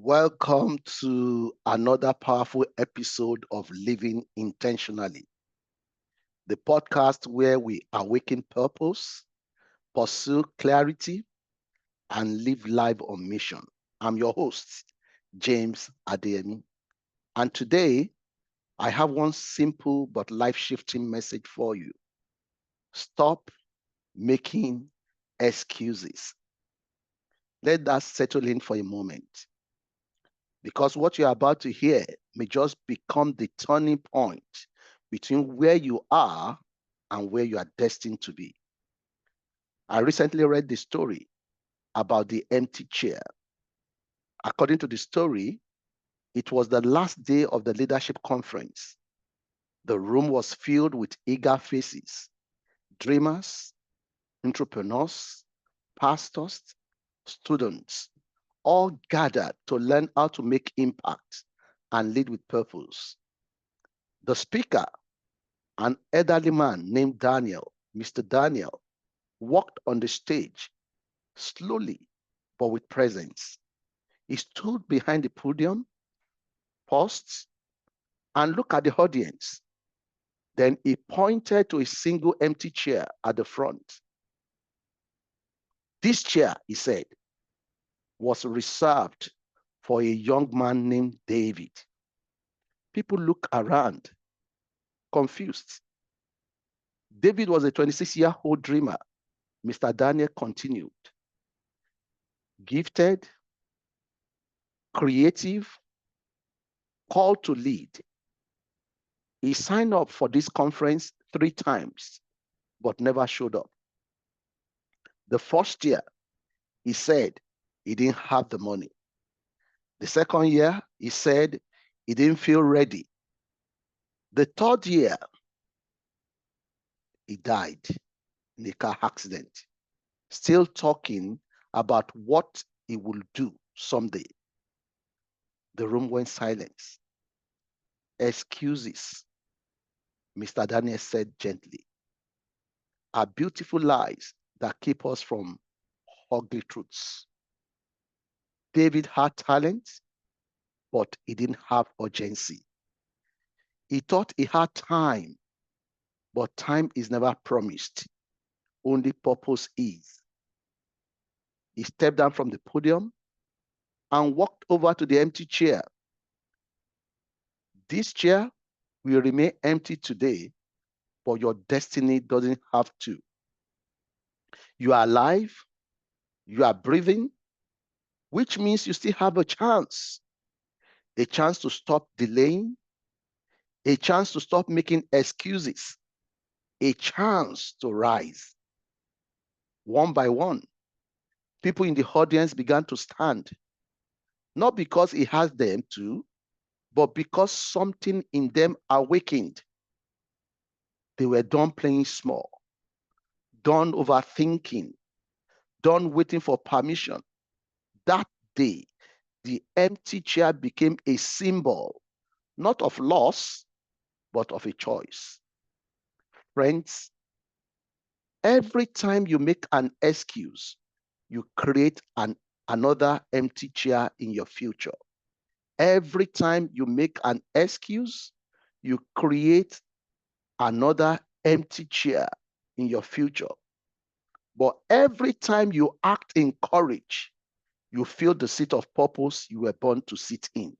Welcome to another powerful episode of Living Intentionally, the podcast where we awaken purpose, pursue clarity, and live life on mission. I'm your host, James Adeyemi, and today I have one simple but life shifting message for you. Stop making excuses. Let that settle in for a moment because what you're about to hear may just become the turning point between where you are and where you are destined to be. I recently read the story about the empty chair. According to the story, it was the last day of the leadership conference. The room was filled with eager faces, dreamers, entrepreneurs, pastors, students, all gathered to learn how to make impact and lead with purpose. The speaker, an elderly man named Daniel, Mr. Daniel, walked on the stage slowly but with presence. He stood behind the podium, paused, and looked at the audience. Then he pointed to a single empty chair at the front. This chair, he said, was reserved for a young man named David. People looked around, confused. David was a 26-year-old dreamer, Mr. Daniel continued. Gifted, creative, called to lead. He signed up for this conference 3 times, but never showed up. The first year, he said he didn't have the money. The second year, he said he didn't feel ready. The third year, he died in a car accident, still talking about what he will do someday. The room went silent. Excuses, Mr. Daniel said gently, are beautiful lies that keep us from ugly truths. David had talent, but he didn't have urgency. He thought he had time, but time is never promised. Only purpose is. He stepped down from the podium and walked over to the empty chair. This chair will remain empty today, but your destiny doesn't have to. You are alive, you are breathing, which means you still have a chance to stop delaying, a chance to stop making excuses, a chance to rise. One by one, people in the audience began to stand, not because he asked them to, but because something in them awakened. They were done playing small, done overthinking, done waiting for permission. That day, the empty chair became a symbol, not of loss, but of a choice. Friends, every time you make an excuse, you create another empty chair in your future. Every time you make an excuse, you create another empty chair in your future. But every time you act in courage, you fill the seat of purpose you were born to sit in.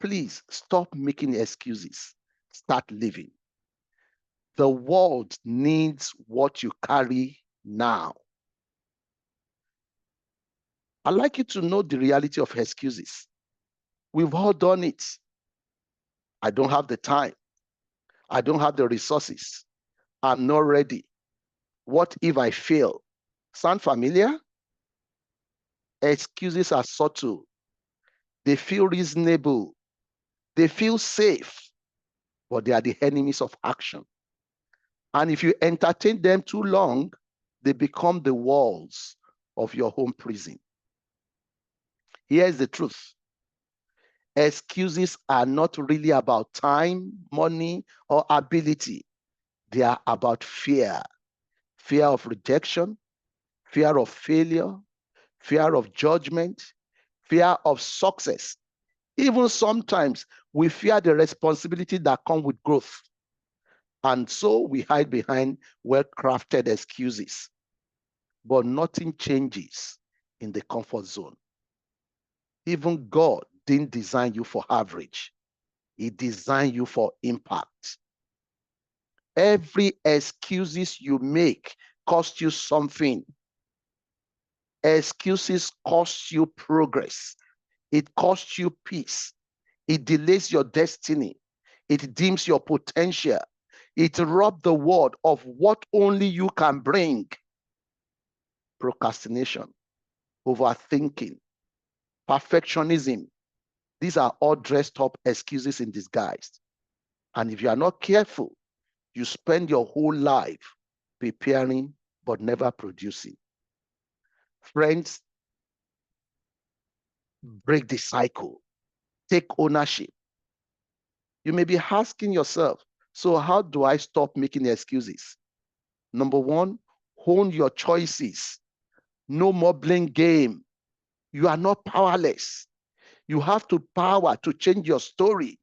Please stop making excuses. Start living. The world needs what you carry now. I'd like you to know the reality of excuses. We've all done it. I don't have the time. I don't have the resources. I'm not ready. What if I fail? Sound familiar? Excuses are subtle. They feel reasonable. They feel safe, but they are the enemies of action. And if you entertain them too long, they become the walls of your home prison. Here's the truth. Excuses are not really about time, money, or ability. They are about fear. Fear of rejection, fear of failure, fear of judgment, fear of success. Even sometimes we fear the responsibility that comes with growth. And so we hide behind well-crafted excuses. But nothing changes in the comfort zone. Even God didn't design you for average. He designed you for impact. Every excuses you make cost you something. Excuses cost you progress. It costs you peace. It delays your destiny. It dims your potential. It robs the world of what only you can bring. Procrastination, overthinking, perfectionism. These are all dressed up excuses in disguise. And if you are not careful, you spend your whole life preparing but never producing. Friends, break the cycle. Take ownership. You may be asking yourself, so how do I stop making excuses? Number one, own your choices. No more blame game. You are not powerless. You have the power to change your story.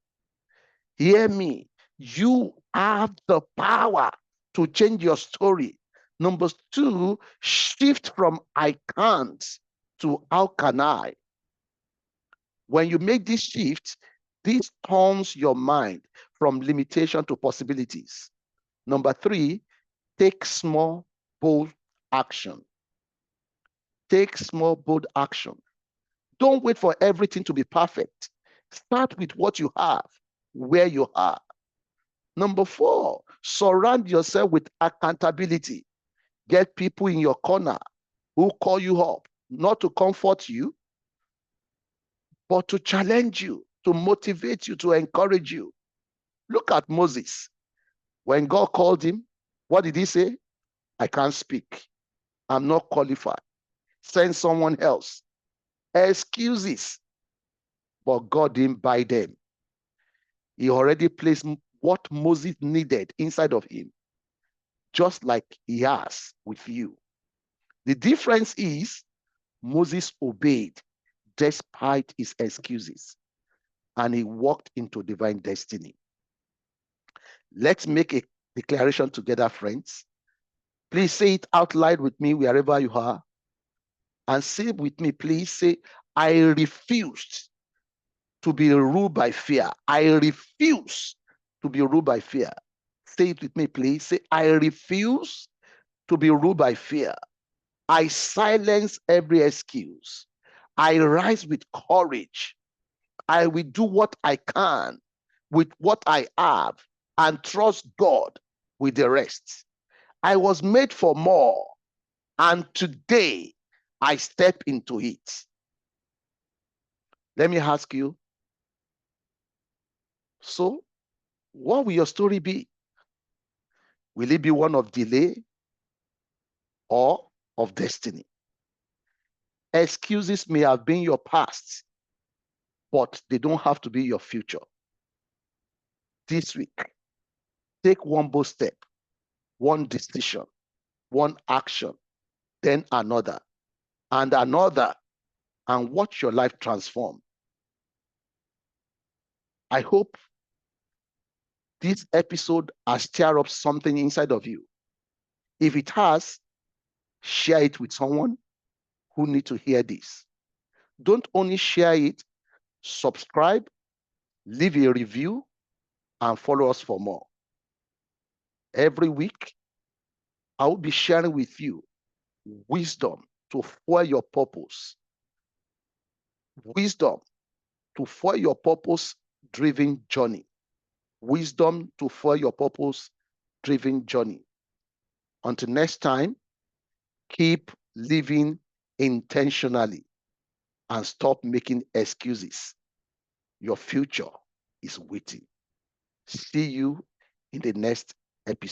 Hear me. You have the power to change your story. Number two, shift from I can't to how can I. When you make this shift, this turns your mind from limitation to possibilities. Number three, take small, bold action. Take small, bold action. Don't wait for everything to be perfect. Start with what you have, where you are. Number four, surround yourself with accountability. Get people in your corner who call you up, not to comfort you, but to challenge you, to motivate you, to encourage you. Look at Moses. When God called him, what did he say? I can't speak. I'm not qualified. Send someone else. Excuses. But God didn't buy them. He already placed what Moses needed inside of him, just like he has with you. The difference is Moses obeyed despite his excuses, and he walked into divine destiny. Let's make a declaration together, friends. Please say it out loud with me wherever you are. And say with me, please say, I refused to be ruled by fear. I refuse to be ruled by fear. Say it with me, please. Say, I refuse to be ruled by fear. I silence every excuse. I rise with courage. I will do what I can with what I have and trust God with the rest. I was made for more, and today I step into it. Let me ask you, so what will your story be? Will it be one of delay or of destiny? Excuses may have been your past, but they don't have to be your future. This week, take one bold step, one decision, one action, then another, and another, and watch your life transform. I hope this episode has stirred up something inside of you. If it has, share it with someone who needs to hear this. Don't only share it, subscribe, leave a review, and follow us for more. Every week, I will be sharing with you wisdom to fuel your purpose. Wisdom to fuel your purpose-driven journey. Wisdom to fuel your purpose-driven journey. Until next time, keep living intentionally and stop making excuses. Your future is waiting. See you in the next episode.